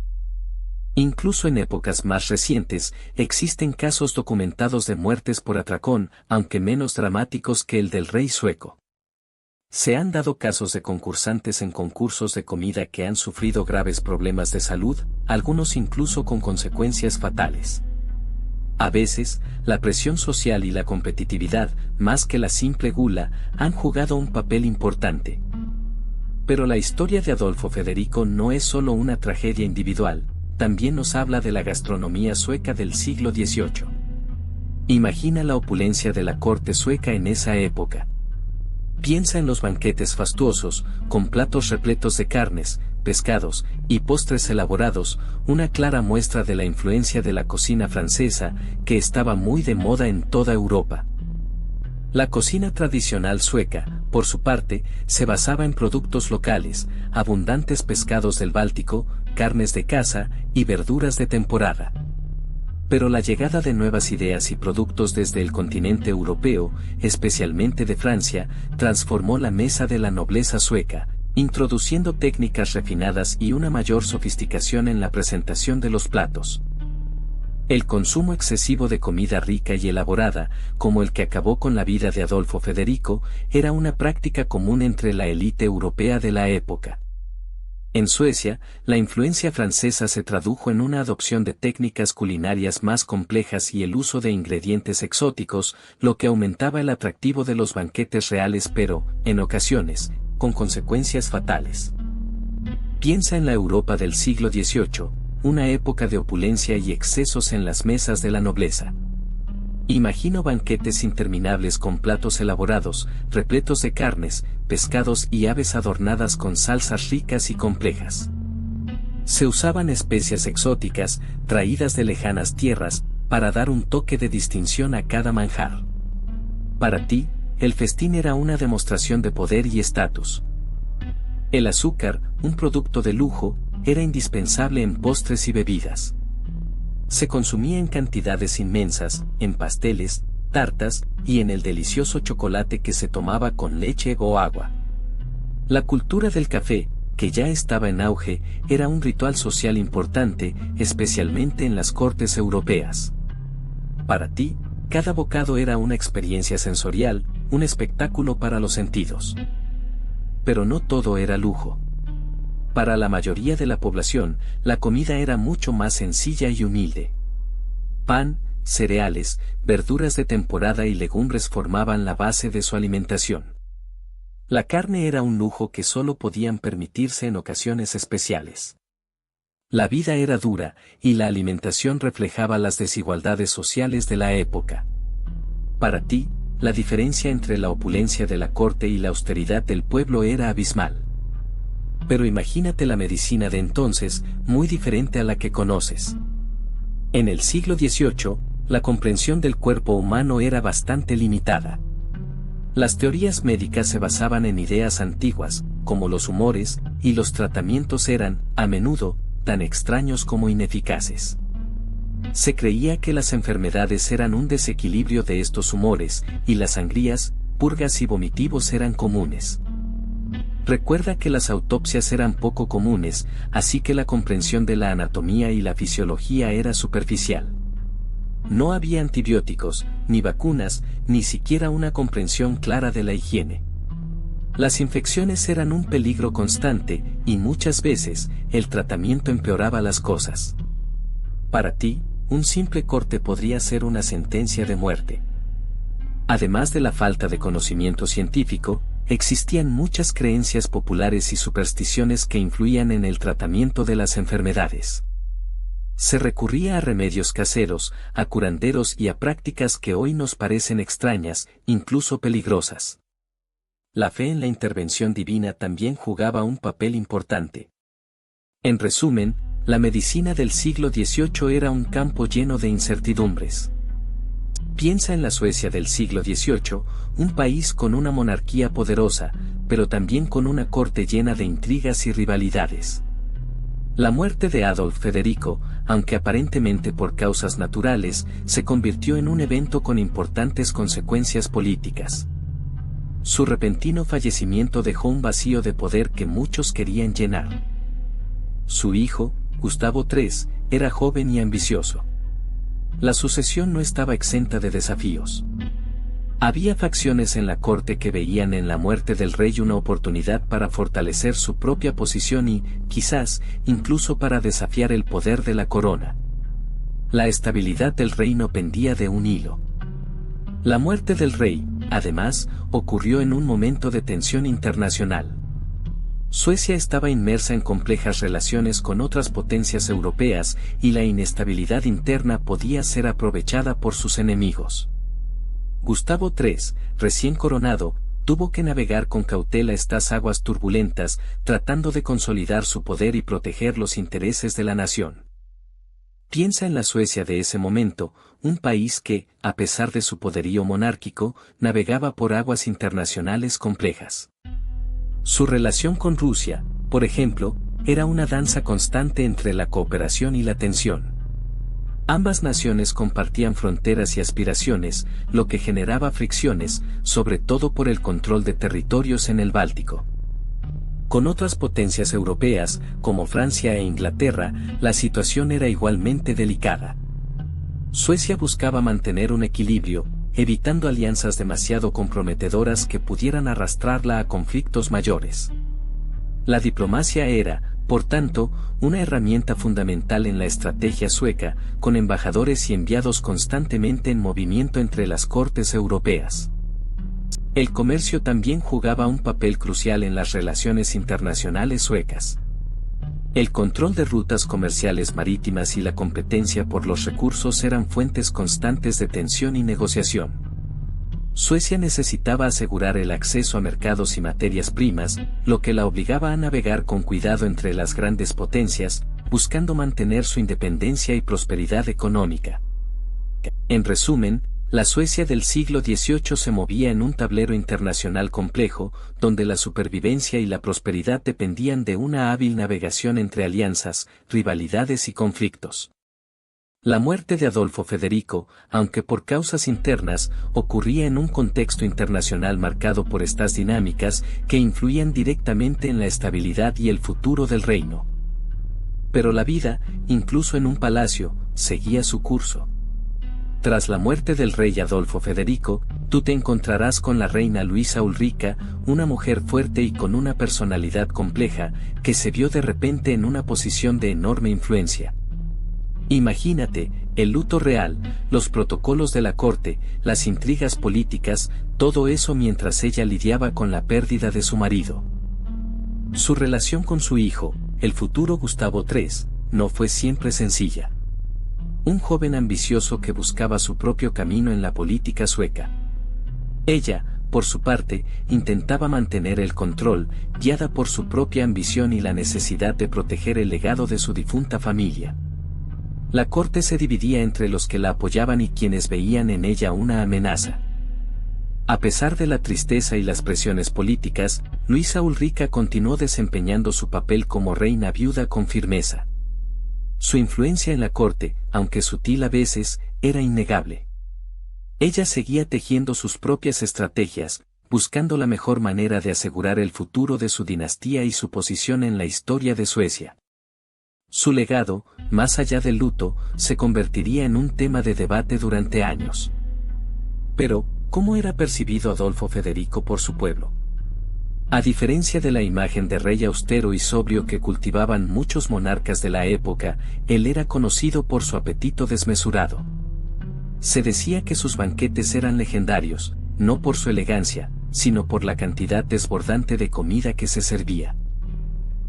Incluso en épocas más recientes, existen casos documentados de muertes por atracón, aunque menos dramáticos que el del rey sueco. Se han dado casos de concursantes en concursos de comida que han sufrido graves problemas de salud, algunos incluso con consecuencias fatales. A veces, la presión social y la competitividad, más que la simple gula, han jugado un papel importante. Pero la historia de Adolfo Federico no es solo una tragedia individual, también nos habla de la gastronomía sueca del siglo XVIII. Imagina la opulencia de la corte sueca en esa época. Piensa en los banquetes fastuosos, con platos repletos de carnes, pescados y postres elaborados, una clara muestra de la influencia de la cocina francesa, que estaba muy de moda en toda Europa. La cocina tradicional sueca, por su parte, se basaba en productos locales, abundantes pescados del Báltico, carnes de caza y verduras de temporada. Pero la llegada de nuevas ideas y productos desde el continente europeo, especialmente de Francia, transformó la mesa de la nobleza sueca, introduciendo técnicas refinadas y una mayor sofisticación en la presentación de los platos. El consumo excesivo de comida rica y elaborada, como el que acabó con la vida de Adolfo Federico, era una práctica común entre la élite europea de la época. En Suecia, la influencia francesa se tradujo en una adopción de técnicas culinarias más complejas y el uso de ingredientes exóticos, lo que aumentaba el atractivo de los banquetes reales pero, en ocasiones, con consecuencias fatales. Piensa en la Europa del siglo XVIII, una época de opulencia y excesos en las mesas de la nobleza. Imagino banquetes interminables con platos elaborados, repletos de carnes, pescados y aves adornadas con salsas ricas y complejas. Se usaban especias exóticas, traídas de lejanas tierras, para dar un toque de distinción a cada manjar. Para ti, el festín era una demostración de poder y estatus. El azúcar, un producto de lujo, era indispensable en postres y bebidas. Se consumía en cantidades inmensas, en pasteles, tartas, y en el delicioso chocolate que se tomaba con leche o agua. La cultura del café, que ya estaba en auge, era un ritual social importante, especialmente en las cortes europeas. Para ti, cada bocado era una experiencia sensorial, un espectáculo para los sentidos. Pero no todo era lujo. Para la mayoría de la población, la comida era mucho más sencilla y humilde. Pan, cereales, verduras de temporada y legumbres formaban la base de su alimentación. La carne era un lujo que solo podían permitirse en ocasiones especiales. La vida era dura, y la alimentación reflejaba las desigualdades sociales de la época. Para ti, la diferencia entre la opulencia de la corte y la austeridad del pueblo era abismal. Pero imagínate la medicina de entonces, muy diferente a la que conoces. En el siglo XVIII, la comprensión del cuerpo humano era bastante limitada. Las teorías médicas se basaban en ideas antiguas, como los humores, y los tratamientos eran, a menudo, tan extraños como ineficaces. Se creía que las enfermedades eran un desequilibrio de estos humores, y las sangrías, purgas y vomitivos eran comunes. Recuerda que las autopsias eran poco comunes, así que la comprensión de la anatomía y la fisiología era superficial. No había antibióticos, ni vacunas, ni siquiera una comprensión clara de la higiene. Las infecciones eran un peligro constante, y muchas veces, el tratamiento empeoraba las cosas. Para ti, un simple corte podría ser una sentencia de muerte. Además de la falta de conocimiento científico, existían muchas creencias populares y supersticiones que influían en el tratamiento de las enfermedades. Se recurría a remedios caseros, a curanderos y a prácticas que hoy nos parecen extrañas, incluso peligrosas. La fe en la intervención divina también jugaba un papel importante. En resumen, la medicina del siglo XVIII era un campo lleno de incertidumbres. Piensa en la Suecia del siglo XVIII, un país con una monarquía poderosa, pero también con una corte llena de intrigas y rivalidades. La muerte de Adolf Federico, aunque aparentemente por causas naturales, se convirtió en un evento con importantes consecuencias políticas. Su repentino fallecimiento dejó un vacío de poder que muchos querían llenar. Su hijo, Gustavo III, era joven y ambicioso. La sucesión no estaba exenta de desafíos. Había facciones en la corte que veían en la muerte del rey una oportunidad para fortalecer su propia posición y, quizás, incluso para desafiar el poder de la corona. La estabilidad del reino pendía de un hilo. La muerte del rey, además, ocurrió en un momento de tensión internacional. Suecia estaba inmersa en complejas relaciones con otras potencias europeas y la inestabilidad interna podía ser aprovechada por sus enemigos. Gustavo III, recién coronado, tuvo que navegar con cautela estas aguas turbulentas, tratando de consolidar su poder y proteger los intereses de la nación. Piensa en la Suecia de ese momento, un país que, a pesar de su poderío monárquico, navegaba por aguas internacionales complejas. Su relación con Rusia, por ejemplo, era una danza constante entre la cooperación y la tensión. Ambas naciones compartían fronteras y aspiraciones, lo que generaba fricciones, sobre todo por el control de territorios en el Báltico. Con otras potencias europeas, como Francia e Inglaterra, la situación era igualmente delicada. Suecia buscaba mantener un equilibrio, evitando alianzas demasiado comprometedoras que pudieran arrastrarla a conflictos mayores. La diplomacia era, por tanto, una herramienta fundamental en la estrategia sueca, con embajadores y enviados constantemente en movimiento entre las cortes europeas. El comercio también jugaba un papel crucial en las relaciones internacionales suecas. El control de rutas comerciales marítimas y la competencia por los recursos eran fuentes constantes de tensión y negociación. Suecia necesitaba asegurar el acceso a mercados y materias primas, lo que la obligaba a navegar con cuidado entre las grandes potencias, buscando mantener su independencia y prosperidad económica. En resumen, la Suecia del siglo XVIII se movía en un tablero internacional complejo, donde la supervivencia y la prosperidad dependían de una hábil navegación entre alianzas, rivalidades y conflictos. La muerte de Adolfo Federico, aunque por causas internas, ocurría en un contexto internacional marcado por estas dinámicas que influían directamente en la estabilidad y el futuro del reino. Pero la vida, incluso en un palacio, seguía su curso. Tras la muerte del rey Adolfo Federico, tú te encontrarás con la reina Luisa Ulrica, una mujer fuerte y con una personalidad compleja, que se vio de repente en una posición de enorme influencia. Imagínate, el luto real, los protocolos de la corte, las intrigas políticas, todo eso mientras ella lidiaba con la pérdida de su marido. Su relación con su hijo, el futuro Gustavo III, no fue siempre sencilla. Un joven ambicioso que buscaba su propio camino en la política sueca. Ella, por su parte, intentaba mantener el control, guiada por su propia ambición y la necesidad de proteger el legado de su difunta familia. La corte se dividía entre los que la apoyaban y quienes veían en ella una amenaza. A pesar de la tristeza y las presiones políticas, Luisa Ulrica continuó desempeñando su papel como reina viuda con firmeza. Su influencia en la corte, aunque sutil a veces, era innegable. Ella seguía tejiendo sus propias estrategias, buscando la mejor manera de asegurar el futuro de su dinastía y su posición en la historia de Suecia. Su legado, más allá del luto, se convertiría en un tema de debate durante años. Pero, ¿cómo era percibido Adolfo Federico por su pueblo? A diferencia de la imagen de rey austero y sobrio que cultivaban muchos monarcas de la época, él era conocido por su apetito desmesurado. Se decía que sus banquetes eran legendarios, no por su elegancia, sino por la cantidad desbordante de comida que se servía.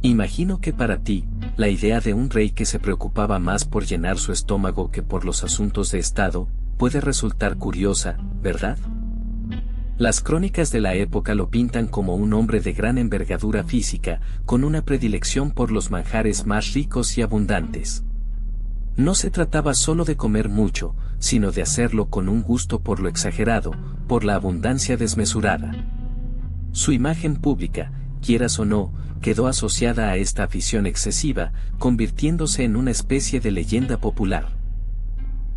Imagino que para ti, la idea de un rey que se preocupaba más por llenar su estómago que por los asuntos de Estado, puede resultar curiosa, ¿verdad? Las crónicas de la época lo pintan como un hombre de gran envergadura física, con una predilección por los manjares más ricos y abundantes. No se trataba solo de comer mucho, sino de hacerlo con un gusto por lo exagerado, por la abundancia desmesurada. Su imagen pública, quieras o no, quedó asociada a esta afición excesiva, convirtiéndose en una especie de leyenda popular.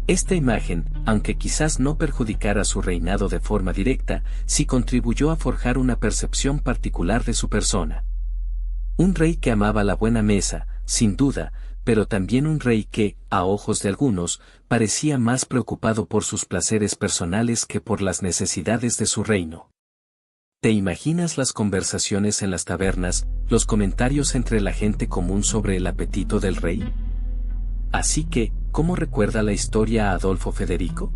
Esta imagen, aunque quizás no perjudicara su reinado de forma directa, sí contribuyó a forjar una percepción particular de su persona. Un rey que amaba la buena mesa, sin duda, pero también un rey que, a ojos de algunos, parecía más preocupado por sus placeres personales que por las necesidades de su reino. ¿Te imaginas las conversaciones en las tabernas, los comentarios entre la gente común sobre el apetito del rey? Así que, ¿cómo recuerda la historia a Adolfo Federico?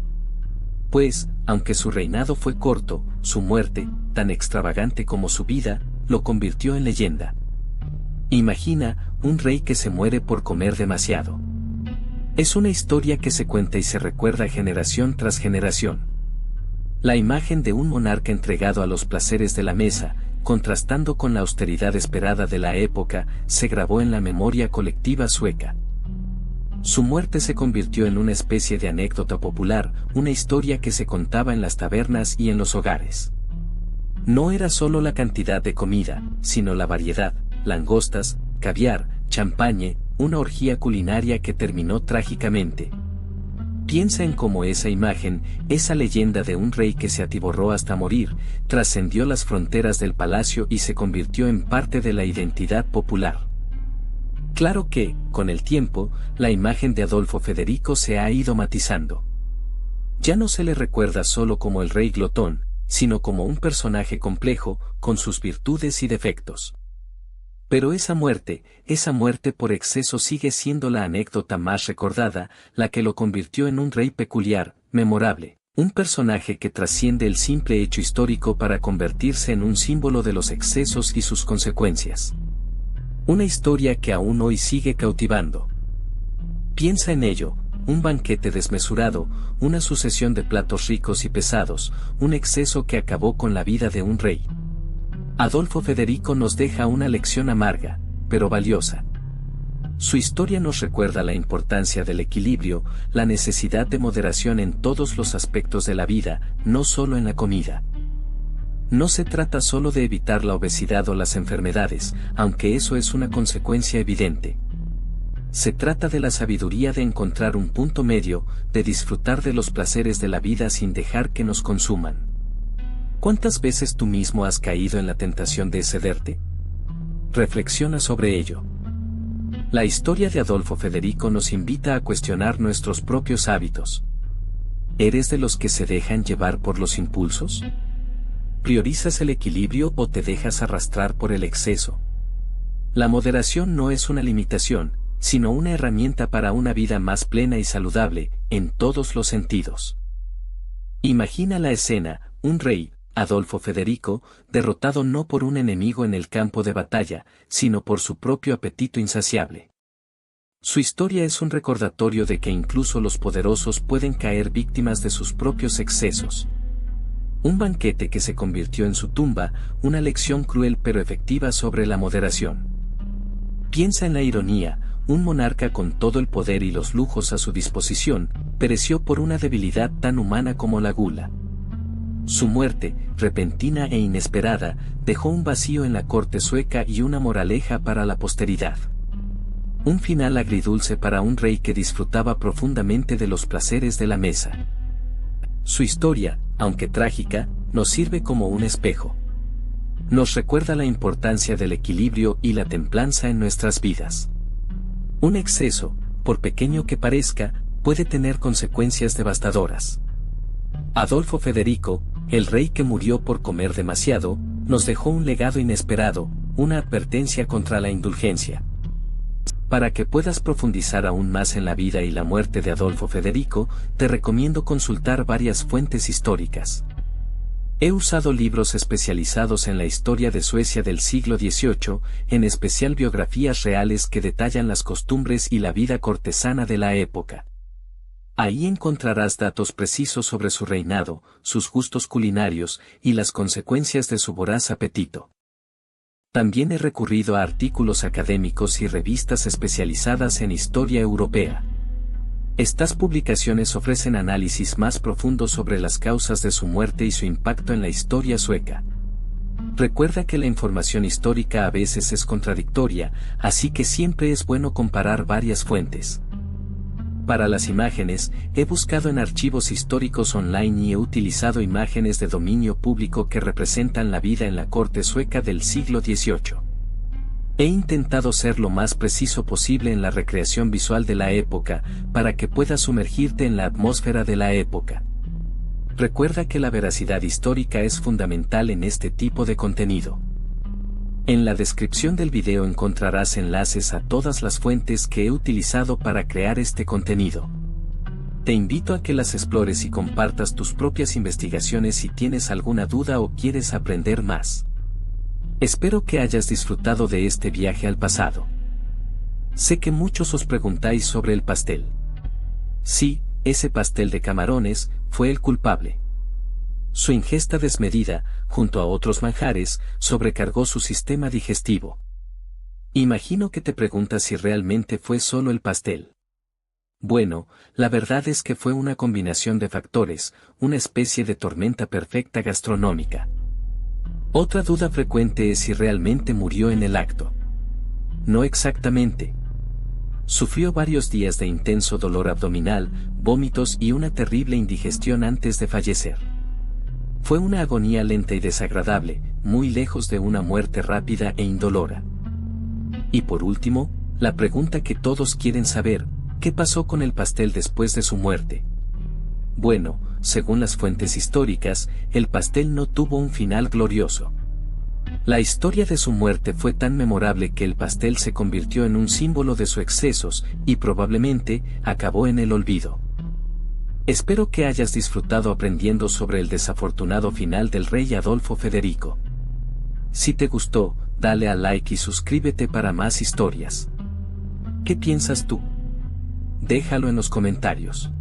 Pues, aunque su reinado fue corto, su muerte, tan extravagante como su vida, lo convirtió en leyenda. Imagina, un rey que se muere por comer demasiado. Es una historia que se cuenta y se recuerda generación tras generación. La imagen de un monarca entregado a los placeres de la mesa, contrastando con la austeridad esperada de la época, se grabó en la memoria colectiva sueca. Su muerte se convirtió en una especie de anécdota popular, una historia que se contaba en las tabernas y en los hogares. No era solo la cantidad de comida, sino la variedad, langostas, caviar, champagne, una orgía culinaria que terminó trágicamente. Piensa en cómo esa imagen, esa leyenda de un rey que se atiborró hasta morir, trascendió las fronteras del palacio y se convirtió en parte de la identidad popular. Claro que, con el tiempo, la imagen de Adolfo Federico se ha ido matizando. Ya no se le recuerda solo como el rey glotón, sino como un personaje complejo, con sus virtudes y defectos. Pero esa muerte por exceso sigue siendo la anécdota más recordada, la que lo convirtió en un rey peculiar, memorable, un personaje que trasciende el simple hecho histórico para convertirse en un símbolo de los excesos y sus consecuencias. Una historia que aún hoy sigue cautivando. Piensa en ello, un banquete desmesurado, una sucesión de platos ricos y pesados, un exceso que acabó con la vida de un rey. Adolfo Federico nos deja una lección amarga, pero valiosa. Su historia nos recuerda la importancia del equilibrio, la necesidad de moderación en todos los aspectos de la vida, no solo en la comida. No se trata solo de evitar la obesidad o las enfermedades, aunque eso es una consecuencia evidente. Se trata de la sabiduría de encontrar un punto medio, de disfrutar de los placeres de la vida sin dejar que nos consuman. ¿Cuántas veces tú mismo has caído en la tentación de excederte? Reflexiona sobre ello. La historia de Adolfo Federico nos invita a cuestionar nuestros propios hábitos. ¿Eres de los que se dejan llevar por los impulsos? ¿Priorizas el equilibrio o te dejas arrastrar por el exceso? La moderación no es una limitación, sino una herramienta para una vida más plena y saludable, en todos los sentidos. Imagina la escena, un rey, Adolfo Federico, derrotado no por un enemigo en el campo de batalla, sino por su propio apetito insaciable. Su historia es un recordatorio de que incluso los poderosos pueden caer víctimas de sus propios excesos. Un banquete que se convirtió en su tumba, una lección cruel pero efectiva sobre la moderación. Piensa en la ironía, un monarca con todo el poder y los lujos a su disposición, pereció por una debilidad tan humana como la gula. Su muerte, repentina e inesperada, dejó un vacío en la corte sueca y una moraleja para la posteridad. Un final agridulce para un rey que disfrutaba profundamente de los placeres de la mesa. Su historia, aunque trágica, nos sirve como un espejo. Nos recuerda la importancia del equilibrio y la templanza en nuestras vidas. Un exceso, por pequeño que parezca, puede tener consecuencias devastadoras. Adolfo Federico, el rey que murió por comer demasiado, nos dejó un legado inesperado, una advertencia contra la indulgencia. Para que puedas profundizar aún más en la vida y la muerte de Adolfo Federico, te recomiendo consultar varias fuentes históricas. He usado libros especializados en la historia de Suecia del siglo XVIII, en especial biografías reales que detallan las costumbres y la vida cortesana de la época. Ahí encontrarás datos precisos sobre su reinado, sus gustos culinarios y las consecuencias de su voraz apetito. También he recurrido a artículos académicos y revistas especializadas en historia europea. Estas publicaciones ofrecen análisis más profundos sobre las causas de su muerte y su impacto en la historia sueca. Recuerda que la información histórica a veces es contradictoria, así que siempre es bueno comparar varias fuentes. Para las imágenes, he buscado en archivos históricos online y he utilizado imágenes de dominio público que representan la vida en la corte sueca del siglo XVIII. He intentado ser lo más preciso posible en la recreación visual de la época, para que puedas sumergirte en la atmósfera de la época. Recuerda que la veracidad histórica es fundamental en este tipo de contenido. En la descripción del video encontrarás enlaces a todas las fuentes que he utilizado para crear este contenido. Te invito a que las explores y compartas tus propias investigaciones si tienes alguna duda o quieres aprender más. Espero que hayas disfrutado de este viaje al pasado. Sé que muchos os preguntáis sobre el pastel. Sí, ese pastel de camarones fue el culpable. Su ingesta desmedida, junto a otros manjares, sobrecargó su sistema digestivo. Imagino que te preguntas si realmente fue solo el pastel. Bueno, la verdad es que fue una combinación de factores, una especie de tormenta perfecta gastronómica. Otra duda frecuente es si realmente murió en el acto. No exactamente. Sufrió varios días de intenso dolor abdominal, vómitos y una terrible indigestión antes de fallecer. Fue una agonía lenta y desagradable, muy lejos de una muerte rápida e indolora. Y por último, la pregunta que todos quieren saber, ¿qué pasó con el pastel después de su muerte? Bueno, según las fuentes históricas, el pastel no tuvo un final glorioso. La historia de su muerte fue tan memorable que el pastel se convirtió en un símbolo de sus excesos y probablemente acabó en el olvido. Espero que hayas disfrutado aprendiendo sobre el desafortunado final del rey Adolfo Federico. Si te gustó, dale a like y suscríbete para más historias. ¿Qué piensas tú? Déjalo en los comentarios.